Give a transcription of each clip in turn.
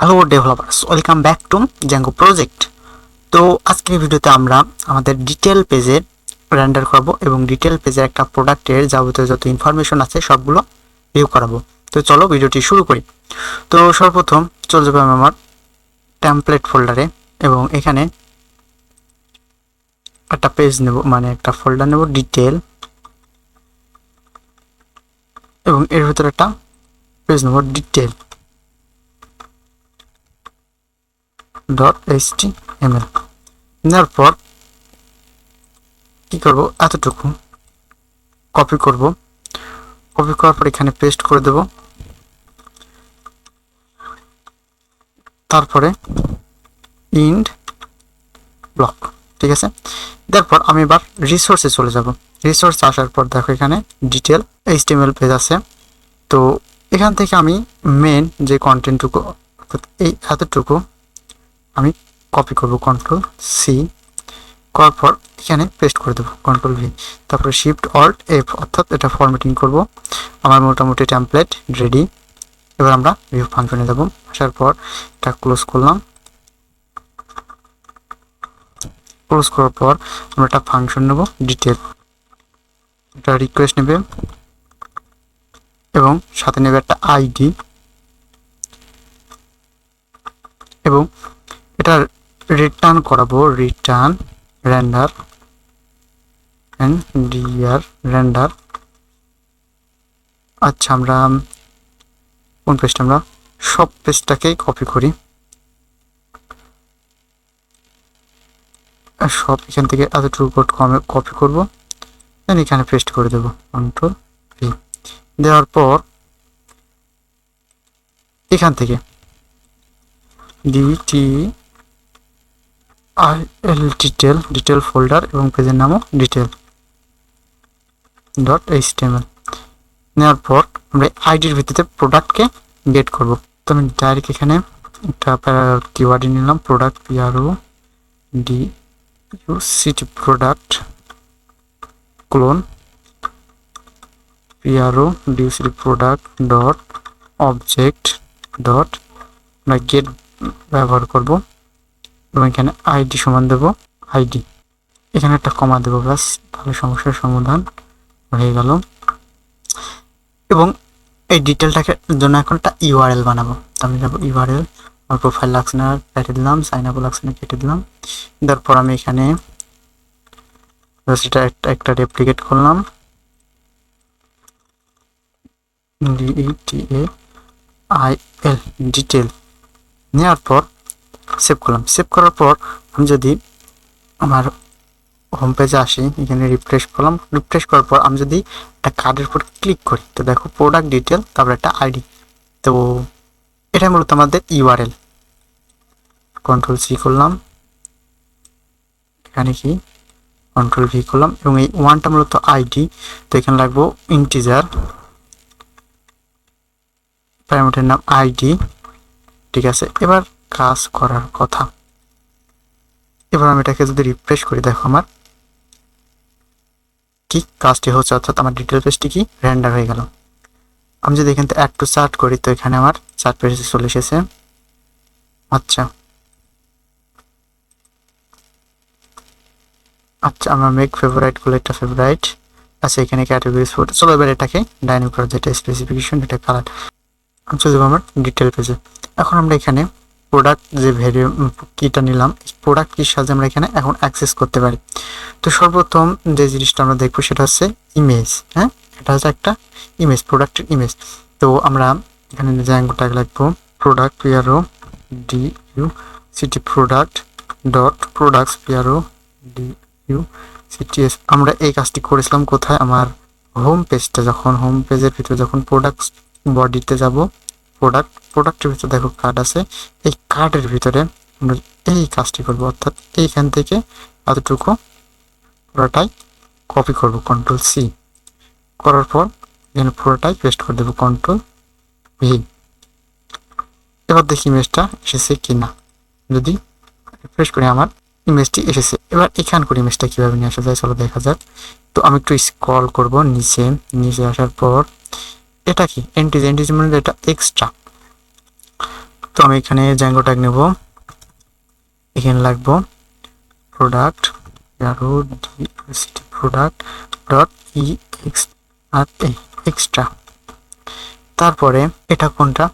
Hello developers, welcome back to Zango project. তো আজকের ভিডিওতে আমরা আমাদের ডিটেল পেজের রেন্ডার করব এবং ডিটেল পেজের একটা প্রোডাক্টের যাবতীয় যত ইনফরমেশন আছে সবগুলো ভিউ করাবো। তো চলো ভিডিওটি শুরু করি। তো সর্বপ্রথম চলে যাবো আমি আমার টেমপ্লেট ফোল্ডারে এবং এখানে একটা পেজ নেব, মানে একটা ফোল্ডার নেব ডিটেল, এবং এর ভিতরে একটা পেজ নেব ডিটেল .html। নেওয়ার পর কি করব, এতটুকু কপি করব। কপি করার পর এখানে পেস্ট করে দেব। তারপরে ইন্ড ব্লক, ঠিক আছে। তারপর আমি এবার রিসোর্সে চলে যাব। রিসোর্স আসার পর দেখো এখানে ডিটেল HTML পেজ আছে। তো এখান থেকে আমি মেন যে কন্টেন্টটুকু, এই এতটুকু আমি কপি করব, Ctrl+C করার পর এখানে পেস্ট করে দেবো, Ctrl+V। তারপরে Shift+Alt+F, অর্থাৎ এটা ফরম্যাটিং করব। আমার মোটামুটি টেমপ্লেট রেডি। এবার আমরা ভিউ ফাংশনে যাব। আসার পর এটা ক্লোজ করলাম। ক্লোজ করার পর আমরা একটা ফাংশন নেব ডিটেল, এটা রিকোয়েস্ট নেবে এবং সাথে নেবে একটা আইডি, এবং এটা রিটার্ন করাবো রিটার্ন রেন্ডার রেন্ডার। আচ্ছা, আমরা কোন পেজটা, আমরা সব পেজটাকেই কপি করি, সব এখান থেকে এতটুকু কোড কপি করব, দেন এখানে পেস্ট করে দেবো, Ctrl+V। দেওয়ার পর এখান থেকে ডিটেল ফোল্ডার এবং পেজের নামও ডিটেল.html। নেওয়ার পর আমরা আইডির ভিত্তিতে প্রোডাক্টকে গেট করব। তো আমি ডাইরেক্ট এখানে একটা কিওয়ার্ড নিলাম, product PRODUCT product clone PRODUCT product dot object dot আমরা গেট ব্যবহার করব এবং এখানে আইডি সমান দেব আইডি, এখানে একটা কমা দেবো, ব্যাস, তাহলে সমস্যার সমাধান হয়ে গেল। এবং এই ডিটেলটাকে জন্য এখন একটা ইউআরএল বানাবো। আমি যাবো ইউআরএল, আমার প্রোফাইল লাগছে না কেটে দিলাম, সাইন আপ লাগছে না কেটে দিলাম। তারপর আমি এখানে এটা একটা রেপ্লিকেট করলাম, DETAIL ডিটেল। নেওয়ার পর সেভ করলাম। সেভ করার পর আমি যদি আমার হোম পেজে আসি, এখানে রিফ্রেশ করলাম। রিফ্রেশ করার পর আমি যদি একটা কার্ডের উপর ক্লিক করি, তো দেখো প্রোডাক্ট ডিটেল, তারপর একটা আইডি। তো এটা মূলত আমাদের ইউআরএল। Ctrl+C করলাম, এখানে কি Ctrl+V করলাম, এবং এই ওয়ানটা মূলত আইডি। তো এখানে লাগবো ইন্টিজার, প্যারামিটার নাম আইডি, ঠিক আছে। এবার কাজ করার কথা, এবার আমি এটাকে যদি রিফ্রেশ করি, দেখো আমার কি কাজটি হচ্ছে, অর্থাৎ আমার ডিটেল পেজটি কি রেন্ডার হয়ে গেল। আমি যদি এখান থেকে অ্যাড টু চার্ট করি, তো এখানে আমার চার্ট পেজে চলে এসেছে। আচ্ছা আমার মেক ফেভারাইট গুলো একটা ফেভারাইট আছে, এখানে ক্যাটাগরিজ ফটো। চলো এবার এটাকে ডাইনামিক করা, যেটা স্পেসিফিকেশন, এটা কালার। আমি চলে যাবো আমার ডিটেল পেজে। এখন আমরা এখানে প্রোডাক্ট যে কিটা নিলাম, প্রোডাক্ট কির সাথে আমরা এখানে এখন অ্যাক্সেস করতে পারি। তো সর্বপ্রথম যে জিনিসটা আমরা দেখবো সেটা হচ্ছে ইমেজ। হ্যাঁ, এটা হচ্ছে একটা ইমেজ, প্রোডাক্টের ইমেজ। তো আমরা এখানে জ্যাঙ্গো ট্যাগ লিখবো, product PRODUCT product dot products PRODUCTS। আমরা এই কাজটি করেছিলাম কোথায়, আমার হোম পেজটা, যখন হোম পেজের ভিতরে যখন প্রোডাক্ট বডিতে যাব, প্রোডাক্টের ভিতরে দেখো কার্ড আছে, এই কার্ডের ভিতরে আমরা এই কাজটি করব, অর্থাৎ এইখান থেকে এতটুকু পুরোটাই কপি করব, Ctrl+C করার পর এখানে পুরোটাই পেস্ট করে দেবো, Ctrl+V। এবার দেখি ইমেজটা এসেছে কিনা। যদি রিফ্রেশ করি, আমার ইমেজটি এসেছে। এবার এখানকার ইমেজটা কিভাবে নিয়ে আসা যায় চলো দেখা যাক। তো আমি একটু স্ক্রল করব নিচে আসার পর এটা কি এন্টিজ মানে এটা এক্সট্রা। তো আমি এখানে জ্যাঙ্গো ট্যাগ নেব, এখানে লাগবো product product dot E x আর এক্সট্রা। তারপরে এটা কোনটা,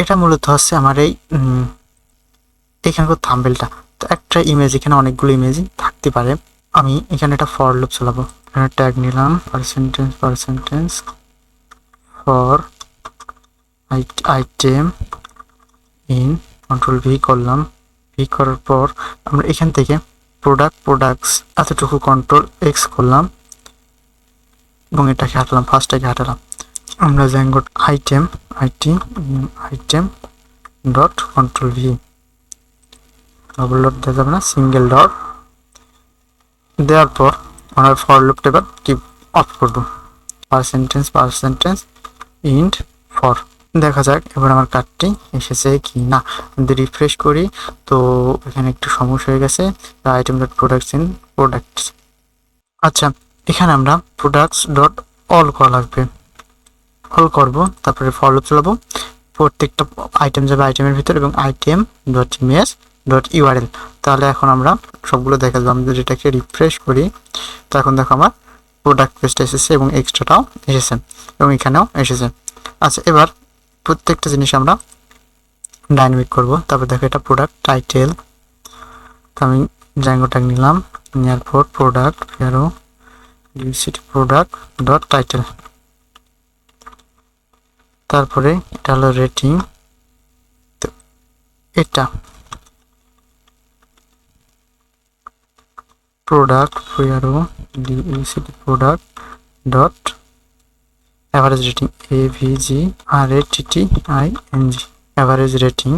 এটা মূলত হচ্ছে আমার এই এখানকার থাম্বনেলটা। তো একটা ইমেজ, এখানে অনেকগুলো ইমেজই থাকতে পারে। আমি এখানে একটা ফর লুপ চালাবো, এখানে ট্যাগ নিলাম percentage for item in, control V করলাম। ভি করার পর আমরা এখান থেকে প্রোডাক্টস এতটুকু কন্ট্রোল এক্স করলাম এবং এটাকে হাঁটালাম, ফার্স্টটাকে হাঁটালাম। আমরা Zango item dot control V, double dot দেওয়া যাবে না, সিঙ্গেল ডট দেওয়ার পর আমরা ফর লুপটা এবার কি অফ করবো, পার্সেন্টেজ ইন্ট ফর। দেখা যাক এবার আমার কার্ডটি এসেছে কি না। যদি রিফ্রেশ করি তো এখানে একটু সমস্যা হয়ে গেছে, আইটেম ডট প্রোডাক্টস। আচ্ছা, এখানে আমরা প্রোডাক্টস ডট অল করা লাগবে, অল করবো, তারপরে ফর লুপ চালাবো। প্রত্যেকটা আইটেম যাবে আইটেমের ভিতর এবং item dot image dot URL. তাহলে এখন আমরা সবগুলো দেখা যাবে। আমি যদি এটাকে রিফ্রেশ করি তো এখন দেখো আমার প্রোডাক্ট পেজটা এসেছে এবং এক্সট্রাটাও এসেছে এবং এখানেও এসেছে। আচ্ছা, এবার প্রত্যেকটা জিনিস আমরা ডাইনামিক করব। তারপর দেখো এটা প্রোডাক্ট টাইটেল, তো আমি জ্যাঙ্গো ট্যাগ নিলাম, নেওয়ার পর প্রোডাক্ট প্রোডাক্ট ডট টাইটেল। তারপরে এটা হলো রেটিং, তো এটা product product dot average rating, AVGRATTING, average rating.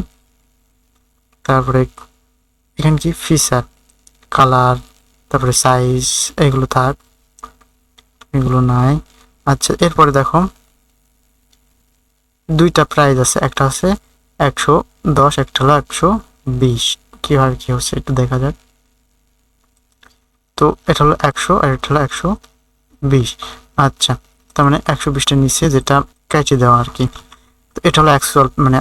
তারপরে এখানে কি ফিচার, কালার, তারপরে সাইজ, এগুলো থাক, এগুলো নাই। আচ্ছা, এরপরে দেখো দুইটা প্রাইস আছে, একটা আছে 110, একটা হলো 120। কিভাবে কি হচ্ছে একটু দেখা যাক। তো এটা হলো 100 আর এটা হলো 120। আচ্ছা, তার মানে 120টার নিচে যেটা কেটে দেওয়া আর কি। তো এটা হলো অ্যাকচুয়াল, মানে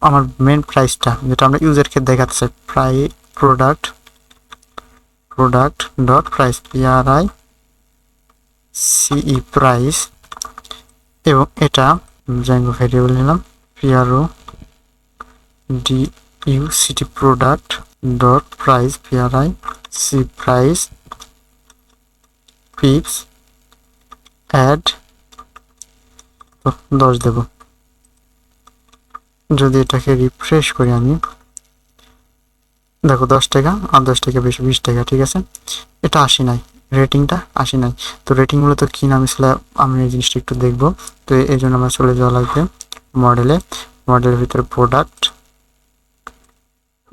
আমার মেন প্রাইসটা যেটা আমরা ইউজারকে দেখাতে চাই। Product dot price, PRICE price, এবং এটা জ্যাঙ্গো ভ্যারিয়েবল নিলাম, PRODUCT product dot price, PRIC price, পিপস অ্যাড 10 দেব। যদি এটাকে রিফ্রেশ করি আমি, দেখো 10 টাকা আর 10 টাকা বেশি, 20 টাকা, ঠিক আছে। এটা আসি নাই, রেটিংটা আসি নাই। তো রেটিং মূলত কি নাম ছিল আমি এই জিনিসটা একটু দেখবো। তো এই জন্য আমার চলে যাওয়া লাগবে মডেলের ভিতরে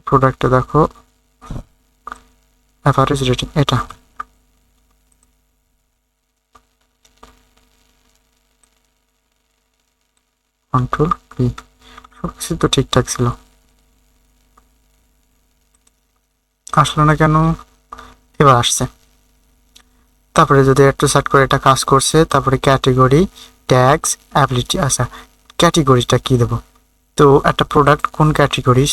প্রোডাক্টে দেখো অ্যাভারেজ রেটিং, এটা কন্ট্রোল পি, সবকিছু তো ঠিকঠাক ছিল, আসলো না কেন, এবার আসছে। তারপরে যদি একটু সার্চ করে এটা কাজ করছে। তারপরে ক্যাটেগরি, ট্যাগস, অ্যাবিলিটি। আচ্ছা, ক্যাটেগরিটা কি দেবো, তো একটা প্রোডাক্ট কোন ক্যাটেগরিজ,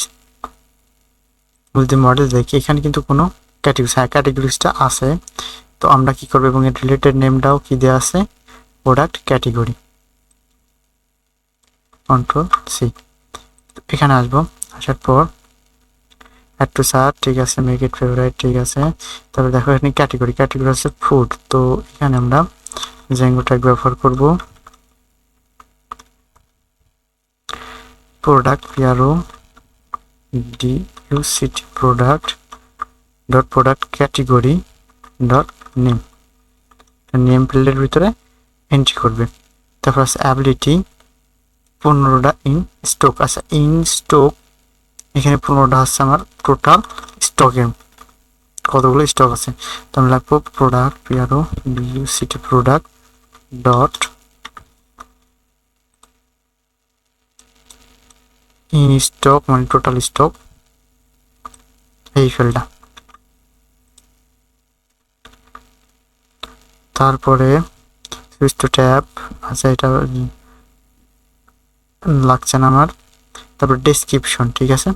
যদি মডেল দেখি এখানে কিন্তু কোনো ক্যাটেগরিজ, হ্যাঁ ক্যাটেগরিজটা আছে। তো আমরা কি করবো, এবং এর রিলেটেড নেমটাও কি দেওয়া আছে, প্রোডাক্ট ক্যাটেগরি, কন্ট্রোল সি। এখানে আসবো, আসার পর অ্যাড টু সার্চ, ঠিক আছে, মেক ইট ফেভারিট, ঠিক আছে। তারপরে দেখো এখানে ক্যাটেগরি হচ্ছে ফুড। তো এখানে আমরা জ্যাঙ্গো ট্যাগ ব্যবহার করব, product PRODUCT product dot product category dot name ফিল্ডের ভিতরে এন্ট্রি করবে। তারপর আছে অ্যাবিলিটি, 15টা ইন স্টক। আচ্ছা, ইন স্টক এখানে 15টা হচ্ছে আমার টোটাল স্টকের, কতগুলো স্টক আছে। তো আমি লাগবো product PRODUCT product dot in stock, মানে টোটাল স্টক, এই ফিল্ডটা। তারপরে সুইচ টু ট্যাব, আচ্ছা এটা লাগছে না আমার, তারপর ডেসক্রিপশন, ঠিক আছে।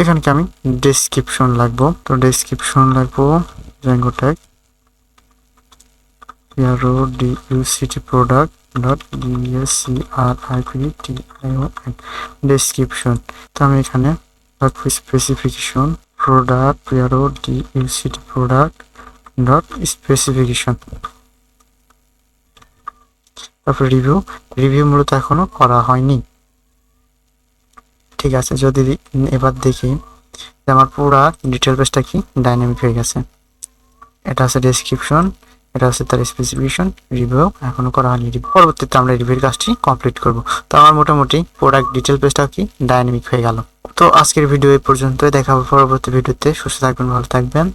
এখানকে আমি ডেসক্রিপশন লাগবো, তো ডেসক্রিপশন লাগবো Zango tag PRODUCT product dot DSCRIPTION description. তো আমি এখানে specification product PRODUCT product dot specification, তারপর রিভিউ। রিভিউ মূলত এখনো করা হয়নি, ঠিক আছে। যদি এবার দেখি যে আমার পুরা ডিটেল পেজটা কি ডাইনামিক হয়ে গেছে। এটা আছে ডেসক্রিপশন, এটা আছে তার স্পেসিফিকেশন, রিভিউ এখনো করা হয়নি। পরবর্তীতে আমরা রিভিউর কাজটি কমপ্লিট করব। তো আমার মোটামুটি প্রোডাক্ট ডিটেল পেজটা কি ডাইনামিক হয়ে গেল। তো আজকের ভিডিও এই পর্যন্তই, দেখা হবে পরবর্তী ভিডিওতে। সুস্থ থাকবেন, ভালো থাকবেন।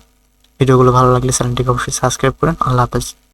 ভিডিওগুলো ভালো লাগলে চ্যানেলটিকে অবশ্যই সাবস্ক্রাইব করেন। আল্লাহ হাফেজ।